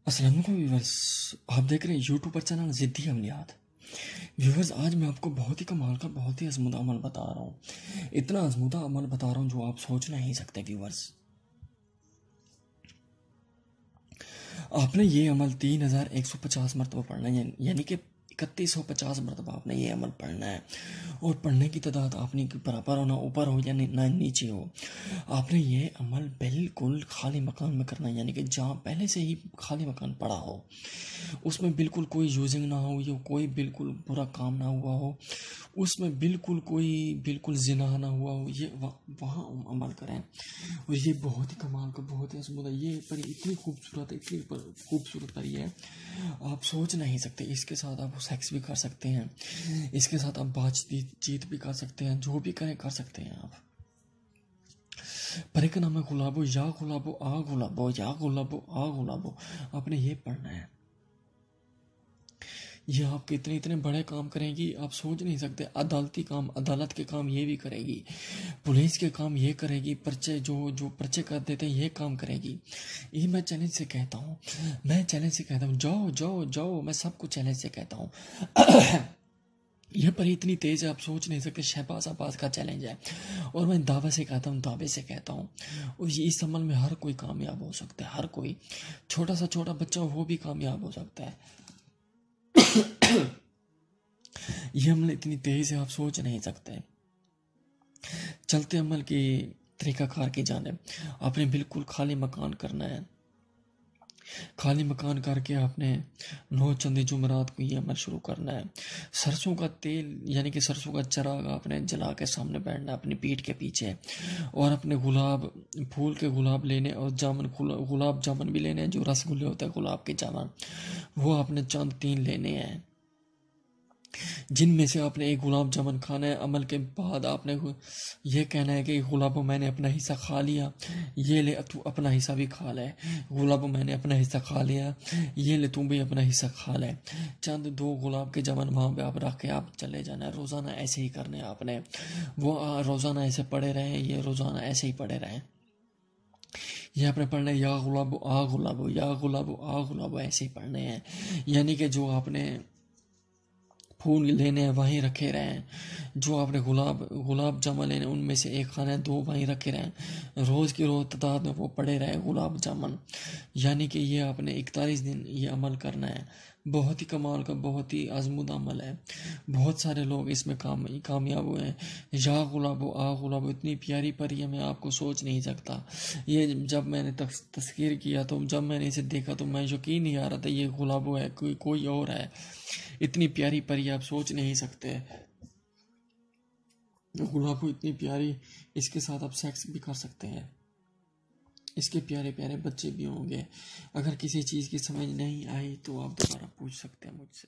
अस्सलाम वालेकुम व्यूवर्स, आप देख रहे हैं यूट्यूब पर चैनल ज़िद्दी अमलियात। व्यूवर्स, आज मैं आपको बहुत ही कमाल का बहुत ही अज़मुदा अमल बता रहा हूँ। इतना अज़मुदा अमल बता रहा हूँ जो आप सोच नहीं सकते। व्यूवर्स, आपने ये अमल 3150 मरतबा पढ़ना है, यानी कि 3150 मरतबा आपने ये अमल पढ़ना है। और पढ़ने की तादाद आपने बराबर हो, ना ऊपर हो या ना नीचे हो। आपने ये अमल बिल्कुल खाली मकान में करना है, यानी कि जहाँ पहले से ही खाली मकान पड़ा हो, उसमें बिल्कुल कोई यूजिंग ना हो, या कोई बिल्कुल बुरा काम ना हुआ हो, उसमें बिल्कुल जिना ना हुआ हो, ये वहाँ अमल करें। और ये बहुत ही कमाल का बहुत ही अज़मुदा, ये परी इतनी खूबसूरत है, इतनी खूबसूरत परी है, आप सोच नहीं सकते। इसके साथ आप सेक्स भी कर सकते हैं, इसके साथ आप बातचीत भी कर सकते हैं, जो भी करें कर सकते हैं आप। परी का नाम है गुलाबो, या गुलाबो आ गुलाबो, या गुलाबो आ गुलाबो। आपने ये पढ़ना है। ये आपके इतने इतने बड़े काम करेगी, आप सोच नहीं सकते। अदालती काम, अदालत के काम ये भी करेगी, पुलिस के काम ये करेगी, पर्चे जो जो पर्चे कर देते हैं ये काम करेगी। ये मैं चैलेंज से कहता हूँ, जाओ जाओ जाओ, मैं सबको चैलेंज से कहता हूँ। यह पर इतनी तेज है, आप सोच नहीं सकते। शहबाज अब्बास का चैलेंज है, और मैं दावे से कहता हूँ, दावे से कहता हूँ। और ये इस अमल में हर कोई कामयाब हो सकता है, हर कोई, छोटा सा छोटा बच्चा वो भी कामयाब हो सकता है। ये अमल इतनी तेज है, आप सोच नहीं सकते। चलते अमल की तरीकाकार की जानिब आपने बिल्कुल खाली मकान करना है। खाली मकान करके आपने 9 चंदी जुमरात को ये अमल शुरू करना है। सरसों का तेल, यानी कि सरसों का चिराग आपने जला के सामने बैठना है अपनी पीठ के पीछे, और अपने गुलाब फूल के गुलाब लेने, और जामुन गुलाब जामुन भी लेने हैं, जो रसगुल्ले होते हैं गुलाब के जामुन, वो आपने चंद 3 लेने हैं, जिनमें से आपने एक गुलाब जामुन खाना है। अमल के बाद आपने ये कहना है कि गुलाबो मैंने अपना हिस्सा खा लिया, ये ले तू अपना हिस्सा भी खा ले। गुलाबो मैंने अपना हिस्सा खा लिया, ये ले तू भी अपना हिस्सा खा ले। चंद 2 गुलाब के जामुन वहाँ पे आप रख के आप चले जाना है। रोज़ाना ऐसे ही करने हैं आपने। वो रोज़ाना ऐसे पड़े रहे, ये रोज़ाना ऐसे ही पड़े रहे। ये आपने पढ़ना है, या गुलाबो आ गुलाबो, या गुलाबो आ गुलाबो, ऐसे ही पढ़ने हैं। यानी कि जो आपने फूल लेने हैं वहीं रखे रहें, जो आपने गुलाब जामुन लेने उनमें से एक खाना है, 2 वहीं रखे रहें। रोज़ की रोज़ तादाद में वो पड़े रहे गुलाब जामुन। यानी कि ये आपने 41 दिन ये अमल करना है। बहुत ही कमाल का बहुत ही आजमुदा अमल है। बहुत सारे लोग इसमें कामयाब हुए हैं। या गुलाबो आ गुलाबो इतनी प्यारी परी है, मैं आपको सोच नहीं सकता। ये जब मैंने तस्कीर किया, तो जब मैंने इसे देखा तो मैं यकीन नहीं आ रहा था ये गुलाबो है, कोई और है। इतनी प्यारी परी आप सोच नहीं सकते। गुलाबो इतनी प्यारी, इसके साथ आप सेक्स भी कर सकते हैं। इसके प्यारे प्यारे बच्चे भी होंगे। अगर किसी चीज़ की समझ नहीं आई तो आप दोबारा पूछ सकते हैं मुझसे।